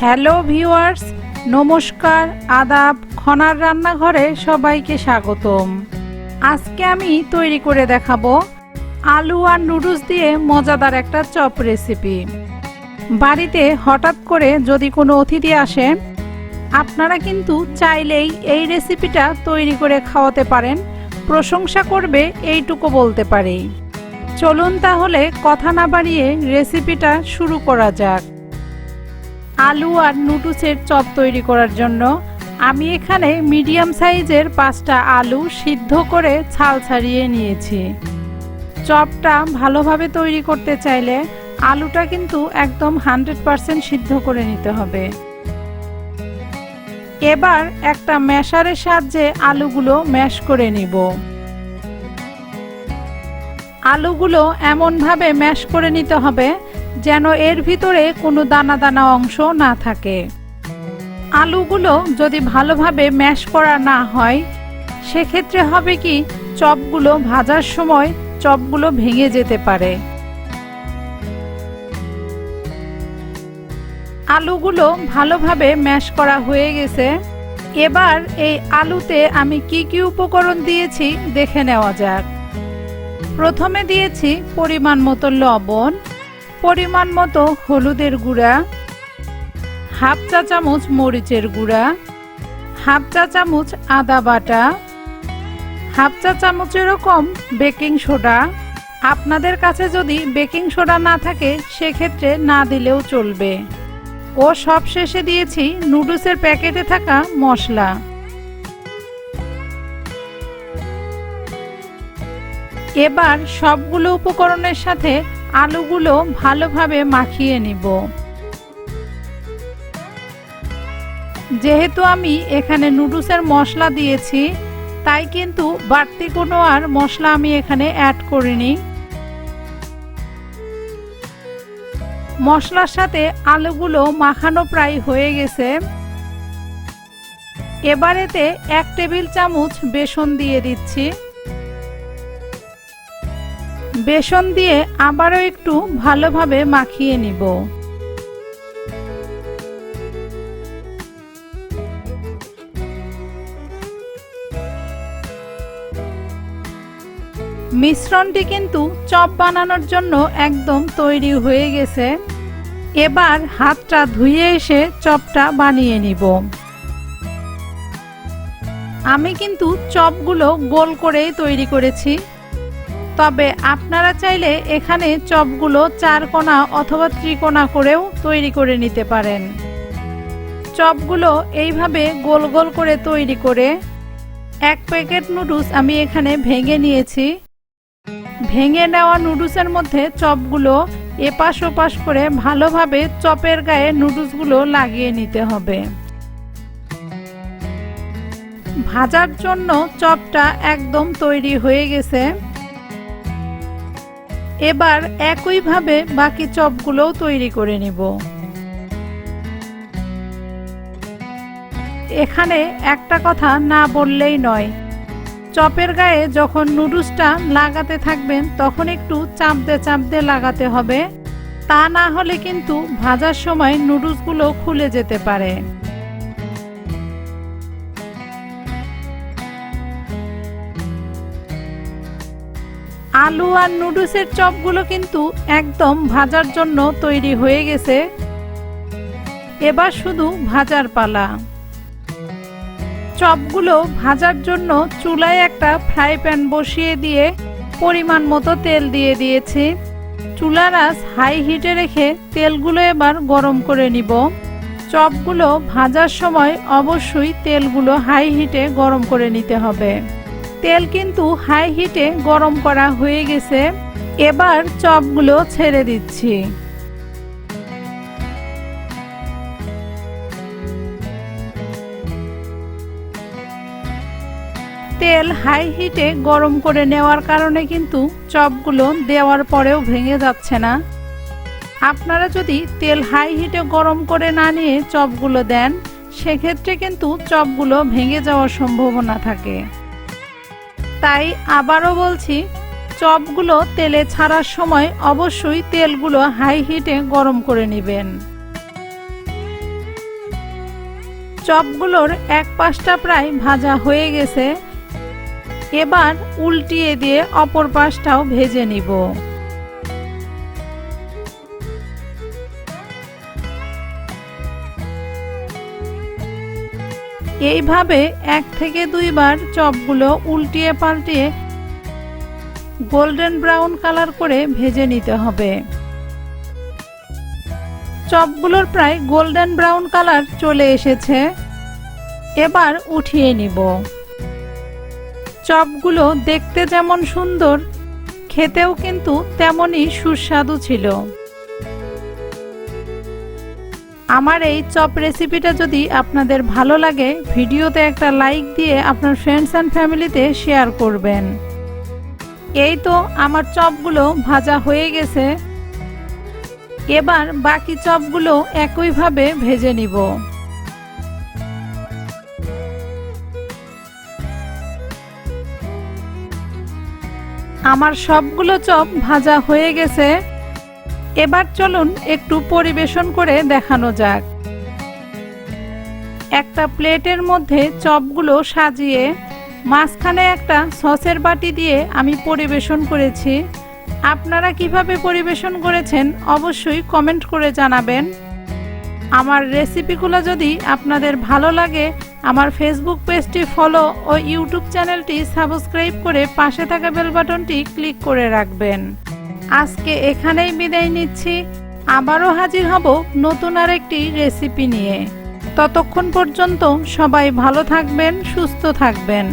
Hello viewers, নমস্কার, আদাব। খনার রান্নাঘরে সবাইকে স্বাগতম। আজকে আমি তৈরি করে দেখাবো আলু আর নুডলস দিয়ে মজাদার একটা চপ রেসিপি। বাড়িতে হঠাৎ করে যদি কোনো অতিথি আসে, আপনারা কিন্তু চাইলেই এই রেসিপিটা তৈরি করে খাওয়াতে পারেন, প্রশংসা করবে এইটুকু বলতে পারি। চলুন তাহলে কথা না বাড়িয়ে রেসিপিটা শুরু করা যাক। আলু আর নুডলসের চপ তৈরি করার জন্য আমি এখানে মিডিয়াম সাইজের 5টা আলু সিদ্ধ করে ছাল ছাড়িয়ে নিয়েছি। চপটা ভালোভাবে তৈরি করতে চাইলে আলুটা কিন্তু একদম 100% সিদ্ধ করে নিতে হবে। এবার একটা ম্যাশারের সাহায্যে আলুগুলো ম্যাশ করে নিব। আলুগুলো এমনভাবে ম্যাশ করে নিতে হবে যেন এর ভিতরে কোনো দানা দানা অংশ না থাকে। আলুগুলো যদি ভালোভাবে ম্যাশ করা না হয়, সেক্ষেত্রে হবে কি, চপগুলো ভাজার সময় চপগুলো ভেঙে যেতে পারে। আলুগুলো ভালোভাবে ম্যাশ করা হয়ে গেছে। এবার এই আলুতে আমি কি কি উপকরণ দিয়েছি দেখে নেওয়া যাক। প্রথমে দিয়েছি পরিমাণ মতো লবণ, পরিমাণ মতো হলুদের গুঁড়া, হাফ চা চামচ মরিচের গুঁড়া, হাফ চা চামচ আদা বাটা, হাফ চা চামচেরও কম বেকিং সোডা। আপনাদের কাছে যদি বেকিং সোডা না থাকে সেক্ষেত্রে না দিলেও চলবে। ও সব শেষে দিয়েছি নুডলসের প্যাকেটে থাকা মশলা। এবার সবগুলো উপকরণের সাথে আলুগুলো ভালোভাবে মাখিয়ে নিব। যেহেতু আমি এখানে নুডলসের মশলা দিয়েছি, তাই কিন্তু বাড়তি কোনো আর মশলা আমি এখানে অ্যাড করিনি। মশলার সাথে আলুগুলো মাখানো প্রায় হয়ে গেছে। এবার এতে 1 টেবিল চামচ বেসন দিয়ে দিচ্ছি। বেসন দিয়ে আবারও একটু ভালোভাবে মাখিয়ে নিব। মিশ্রণটি কিন্তু চপ বানানোর জন্য একদম তৈরি হয়ে গেছে। এবার হাতটা ধুয়ে এসে চপটা বানিয়ে নিব। আমি কিন্তু চপগুলো গোল করেই তৈরি করেছি, তবে আপনারা চাইলে এখানে চপগুলো 4 কোণা অথবা ত্রিকোণা করেও তৈরি করে নিতে পারেন। চপগুলো এইভাবে গোল গোল করে তৈরি করে 1 প্যাকেট নুডলস আমি এখানে ভেঙে নিয়েছি। ভেঙে নেওয়া নুডলসের মধ্যে চপগুলো এপাশ ওপাশ করে ভালোভাবে চপের গায়ে নুডলসগুলো লাগিয়ে নিতে হবে। ভাজার জন্য চপটা একদম তৈরি হয়ে গেছে। এবার একইভাবে বাকি চপগুলোও তৈরি করে নিব। এখানে একটা কথা না বললেই নয়, চপের গায়ে যখন নুডলসটা লাগাতে থাকবেন তখন একটু চাপতে চাপতে লাগাতে হবে, তা না হলে কিন্তু ভাজার সময় নুডলসগুলো খুলে যেতে পারে। আলু আর নুডলসের চপগুলো কিন্তু একদম ভাজার জন্য তৈরি হয়ে গেছে। এবার শুধু ভাজার পালা। চপগুলো ভাজার জন্য চুলায় একটা ফ্রাই প্যান বসিয়ে দিয়ে পরিমাণ মতো তেল দিয়ে দিয়েছি। চুলার আঁচ হাই হিটে রেখে তেলগুলো এবার গরম করে নিব। চপগুলো ভাজার সময় অবশ্যই তেলগুলো হাই হিটে গরম করে নিতে হবে। তেল কিন্তু হাই হিটে গরম করা হয়ে গেছে। এবার চপগুলো ছেড়ে দিচ্ছি। তেল হাই হিটে গরম করে নেওয়ার কারণে কিন্তু চপগুলো দেওয়ার পরেও ভেঙে যাচ্ছে না। আপনারা যদি তেল হাই হিটে গরম করে না নিয়ে চপগুলো দেন, সেক্ষেত্রে কিন্তু চপগুলো ভেঙে যাওয়ার সম্ভাবনা থাকে। তাই আবারও বলছি, চপগুলো তেলে ছাড়ার সময় অবশ্যই তেলগুলো হাই হিটে গরম করে নেবেন। চপগুলোর এক পাশটা প্রায় ভাজা হয়ে গেছে। এবার উল্টিয়ে দিয়ে অপর পাশটাও ভেজে নিব। এইভাবে 1 থেকে 2 বার চপগুলো উল্টিয়ে পাল্টিয়ে গোল্ডেন ব্রাউন কালার করে ভেজে নিতে হবে। চপগুলোর প্রায় গোল্ডেন ব্রাউন কালার চলে এসেছে। এবার উঠিয়ে নিব। চপগুলো দেখতে যেমন সুন্দর, খেতেও কিন্তু তেমনই সুস্বাদু ছিল। আমার এই চপ রেসিপিটা যদি আপনাদের ভালো লাগে, ভিডিওতে একটা লাইক দিয়ে আপনার ফ্রেন্ডস অ্যান্ড ফ্যামিলিতে শেয়ার করবেন। এই তো আমার চপগুলো ভাজা হয়ে গেছে। এবার বাকি চপগুলো একইভাবে ভেজে নিব। আমার সবগুলো চপ ভাজা হয়ে গেছে। এবার চলুন একটু পরিবেশন করে দেখানো যাক। একটা প্লেটের মধ্যে চপগুলো সাজিয়ে মাঝখানে একটা সসের বাটি দিয়ে আমি পরিবেশন করেছি। আপনারা কিভাবে পরিবেশন করেছেন অবশ্যই কমেন্ট করে জানাবেন। আমার রেসিপিগুলো যদি আপনাদের ভালো লাগে, আমার ফেসবুক পেজটি ফলো ও ইউটিউব চ্যানেলটি সাবস্ক্রাইব করে পাশে থাকা বেল বাটনটি ক্লিক করে রাখবেন। আজকে এখানেই বিদায় নিচ্ছি। আবারও হাজির হব নতুন আরেকটি রেসিপি নিয়ে। ততক্ষণ পর্যন্ত সবাই ভালো থাকবেন, সুস্থ থাকবেন।